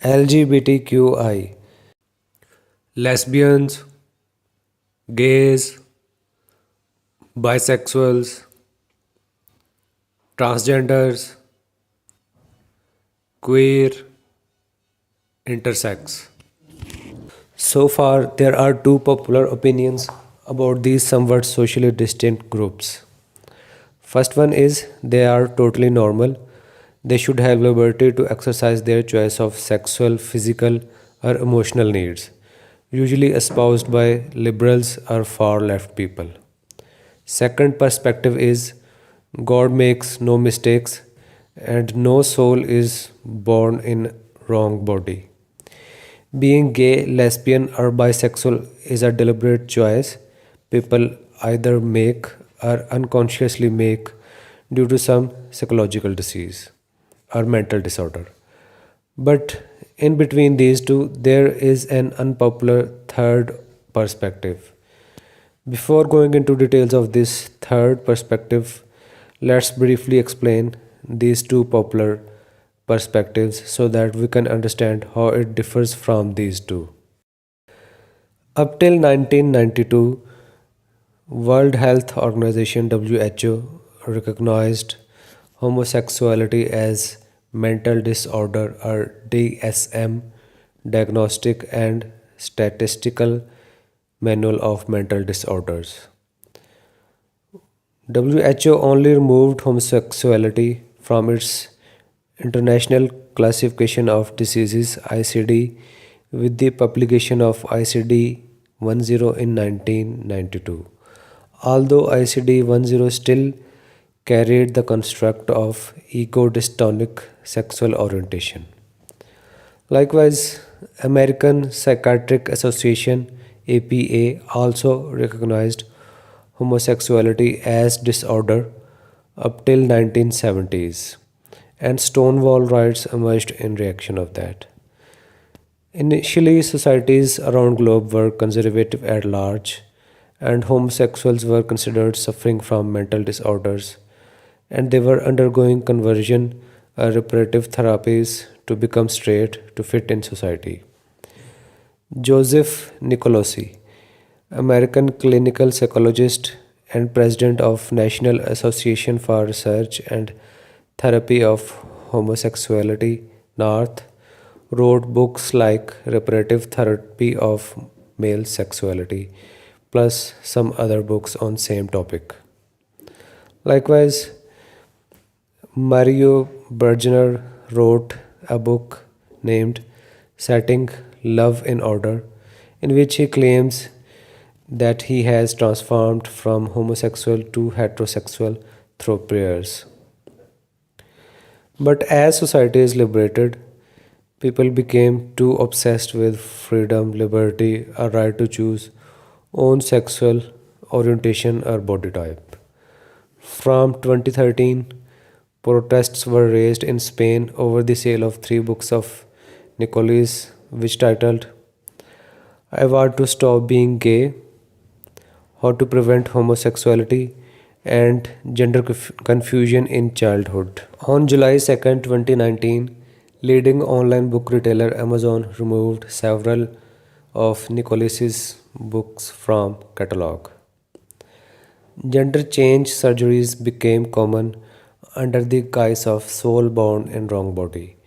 LGBTQI, lesbians, gays, bisexuals, transgenders, queer, intersex. So far, there are two popular opinions about these somewhat socially distinct groups. First one is they are totally normal. They should have liberty to exercise their choice of sexual, physical, or emotional needs, usually espoused by liberals or far left people. Second perspective is God makes no mistakes and no soul is born in wrong body. Being gay, lesbian, or bisexual is a deliberate choice people either make or unconsciously make due to some psychological disease or mental disorder. But in between these two, there is an unpopular third perspective. Before going into details of this third perspective, let's briefly explain these two popular perspectives so that we can understand how it differs from these two. Up till 1992, World Health Organization WHO recognized homosexuality as mental disorder or DSM, Diagnostic and Statistical Manual of Mental Disorders. WHO only removed homosexuality from its International Classification of Diseases ICD with the publication of ICD-10 in 1992. Although ICD-10 still carried the construct of ego-dystonic sexual orientation. Likewise, American Psychiatric Association APA also recognized homosexuality as disorder up till 1970s, and Stonewall riots emerged in reaction of that. Initially, societies around globe were conservative at large, and homosexuals were considered suffering from mental disorders, and they were undergoing conversion or reparative therapies to become straight to fit in society. Joseph Nicolosi, American clinical psychologist and president of National Association for Research and Therapy of Homosexuality, North, wrote books like Reparative Therapy of Male Sexuality, plus some other books on same topic. Likewise, Mario Bergener wrote a book named Setting Love in Order, in which he claims that he has transformed from homosexual to heterosexual through prayers. But as society is liberated, people became too obsessed with freedom, liberty, a right to choose own sexual orientation or body type. From 2013, protests were raised in Spain over the sale of three books of Nicolas, which titled I Want to Stop Being Gay, How to Prevent Homosexuality, and Gender Confusion in Childhood. On July 2nd, 2019, leading online book retailer Amazon removed several of Nicholas's books from catalog. Gender change surgeries became common under the guise of soul born in wrong body.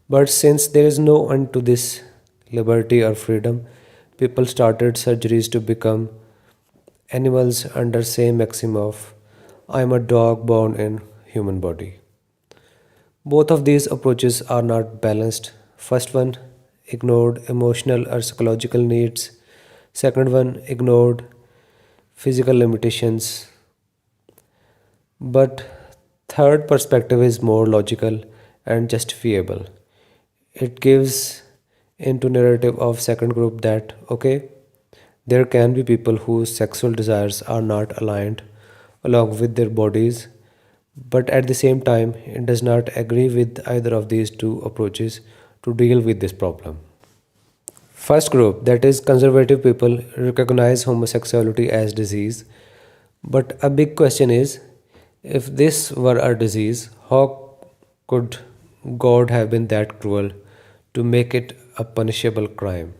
But since there is no end to this liberty or freedom, people started surgeries to become animals under same maxim of I am a dog born in human body. Both of these approaches are not balanced. First one ignored emotional or psychological needs. Second one ignored physical limitations. But third perspective is more logical and justifiable. It gives into narrative of second group that okay, there can be people whose sexual desires are not aligned along with their bodies, but at the same time it does not agree with either of these two approaches to deal with this problem. First group, that is conservative people, recognize homosexuality as disease, but a big question is if this were a disease, how could God have been that cruel to make it a punishable crime.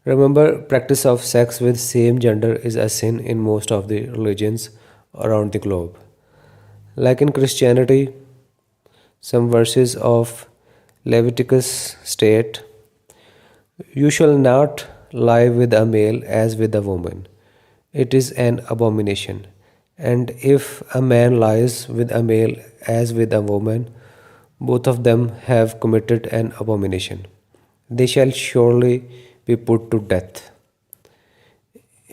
Remember, practice of sex with same gender is a sin in most of the religions around the globe. Like in Christianity, some verses of Leviticus state, "You shall not lie with a male as with a woman. It is an abomination. And if a man lies with a male as with a woman, both of them have committed an abomination. They shall surely be put to death."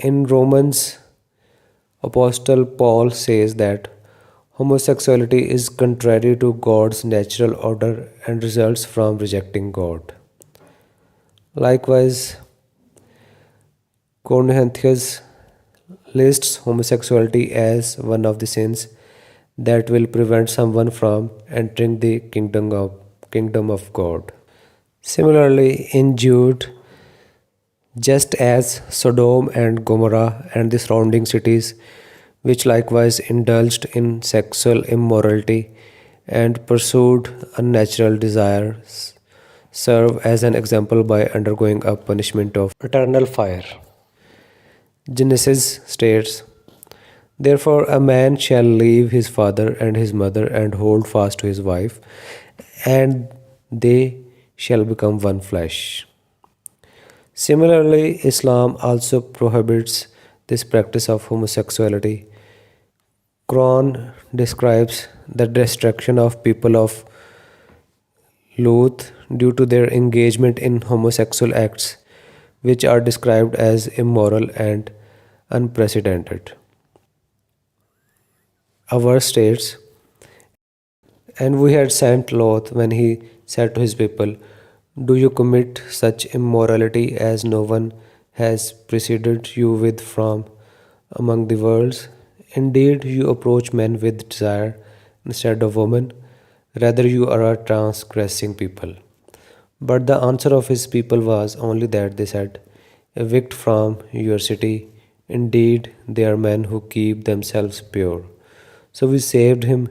In Romans, Apostle Paul says that homosexuality is contrary to God's natural order and results from rejecting God. Likewise, Corinthians lists homosexuality as one of the sins that will prevent someone from entering the kingdom of God. Similarly, in Jude, just as Sodom and Gomorrah and the surrounding cities, which likewise indulged in sexual immorality and pursued unnatural desires, serve as an example by undergoing a punishment of eternal fire. Genesis states, "Therefore a man shall leave his father and his mother and hold fast to his wife, and they shall become one flesh." Similarly, Islam also prohibits this practice of homosexuality. Quran describes the destruction of people of Lut due to their engagement in homosexual acts, which are described as immoral and unprecedented. A verse states, "And we had sent Lot when he said to his people, 'Do you commit such immorality as no one has preceded you with from among the worlds? Indeed, you approach men with desire instead of women. Rather, you are a transgressing people.' But the answer of his people was only that they said, 'Evict from your city. Indeed, they are men who keep themselves pure.' So we saved him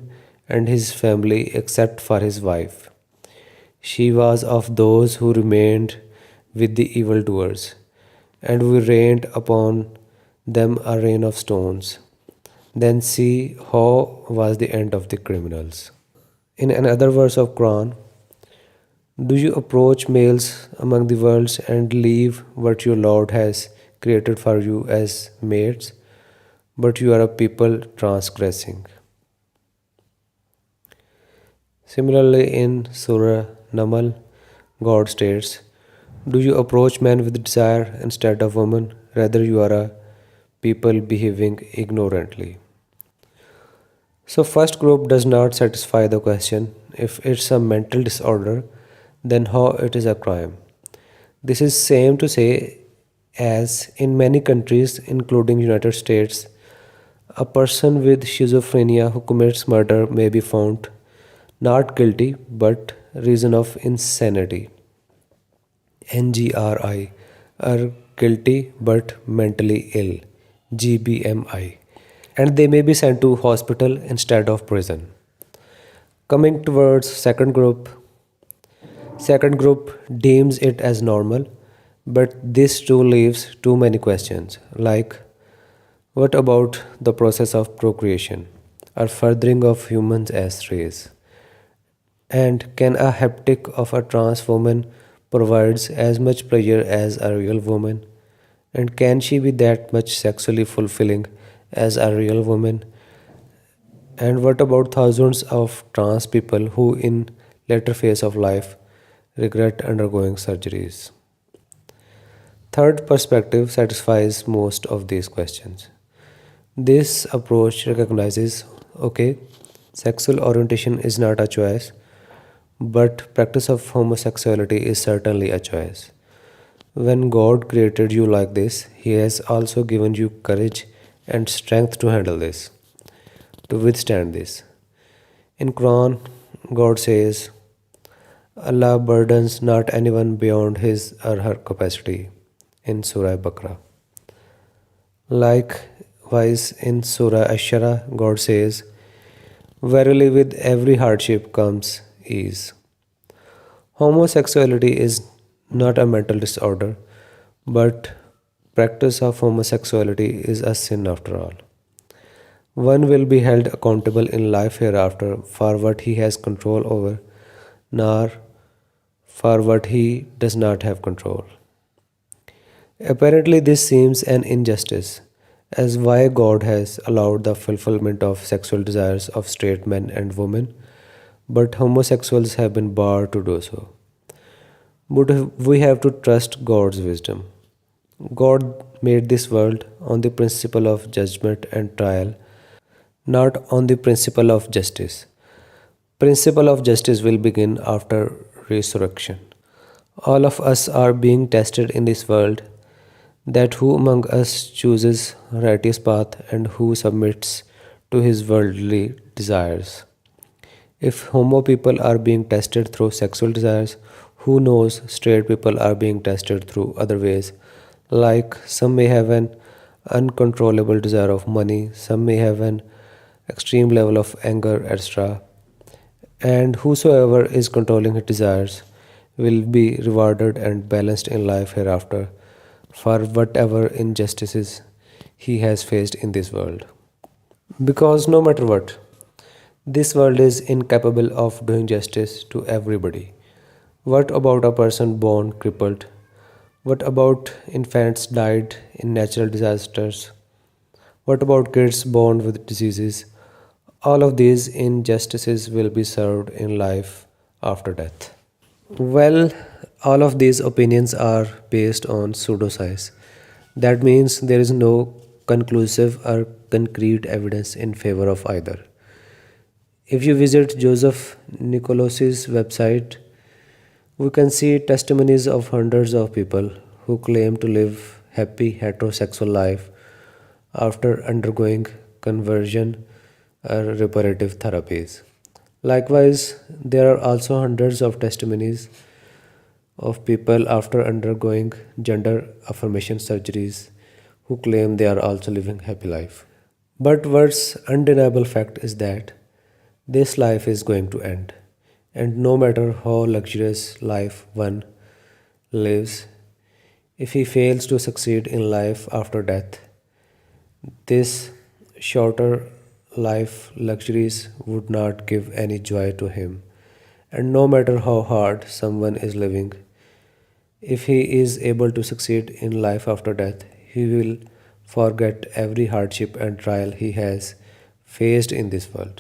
and his family except for his wife. She was of those who remained with the evildoers, and we rained upon them a rain of stones. Then see how was the end of the criminals." In another verse of Quran, "Do you approach males among the worlds and leave what your Lord has created for you as mates? But you are a people transgressing." Similarly, in Surah Namal, God states, "Do you approach men with desire instead of women? Rather, you are a people behaving ignorantly." So, first group does not satisfy the question. If it's a mental disorder, then how it is a crime? This is same to say as in many countries, including United States, a person with schizophrenia who commits murder may be found not guilty but reason of insanity, NGRI, or guilty but mentally ill, GBMI, and they may be sent to hospital instead of prison. Coming towards second group deems it as normal, but this too leaves too many questions like, what about the process of procreation or furthering of humans as race? And can a haptic of a trans woman provides as much pleasure as a real woman? And can she be that much sexually fulfilling as a real woman? And what about thousands of trans people who in later phase of life regret undergoing surgeries? Third perspective satisfies most of these questions. This approach recognizes, okay, sexual orientation is not a choice, but practice of homosexuality is certainly a choice. When God created you like this, He has also given you courage and strength to handle this, to withstand this. In Quran, God says, Allah burdens not anyone beyond his or her capacity in Surah Baqarah. Likewise, in Surah Ash-Shara, God says, "Verily with every hardship comes ease." Homosexuality is not a mental disorder, but practice of homosexuality is a sin after all. One will be held accountable in life hereafter for what he has control over, nor for what he does not have control. Apparently, this seems an injustice, as why God has allowed the fulfillment of sexual desires of straight men and women, but homosexuals have been barred to do so. But we have to trust God's wisdom. God made this world on the principle of judgment and trial, not on the principle of justice. Principle of justice will begin after resurrection. All of us are being tested in this world, that who among us chooses righteous path and who submits to his worldly desires. If homo people are being tested through sexual desires, who knows straight people are being tested through other ways, like some may have an uncontrollable desire of money, some may have an extreme level of anger, etc. And whosoever is controlling his desires will be rewarded and balanced in life hereafter for whatever injustices he has faced in this world. Because no matter what, this world is incapable of doing justice to everybody. What about a person born crippled? What about infants died in natural disasters? What about kids born with diseases? All of these injustices will be served in life after death. Well, all of these opinions are based on pseudoscience. That means there is no conclusive or concrete evidence in favor of either. If you visit Joseph Nicolaus's website, we can see testimonies of hundreds of people who claim to live happy heterosexual life after undergoing conversion or reparative therapies. Likewise, there are also hundreds of testimonies of people after undergoing gender affirmation surgeries who claim they are also living happy life. But what's undeniable fact is that this life is going to end, and no matter how luxurious life one lives, if he fails to succeed in life after death, this shorter life luxuries would not give any joy to him. And no matter how hard someone is living, if he is able to succeed in life after death, he will forget every hardship and trial he has faced in this world.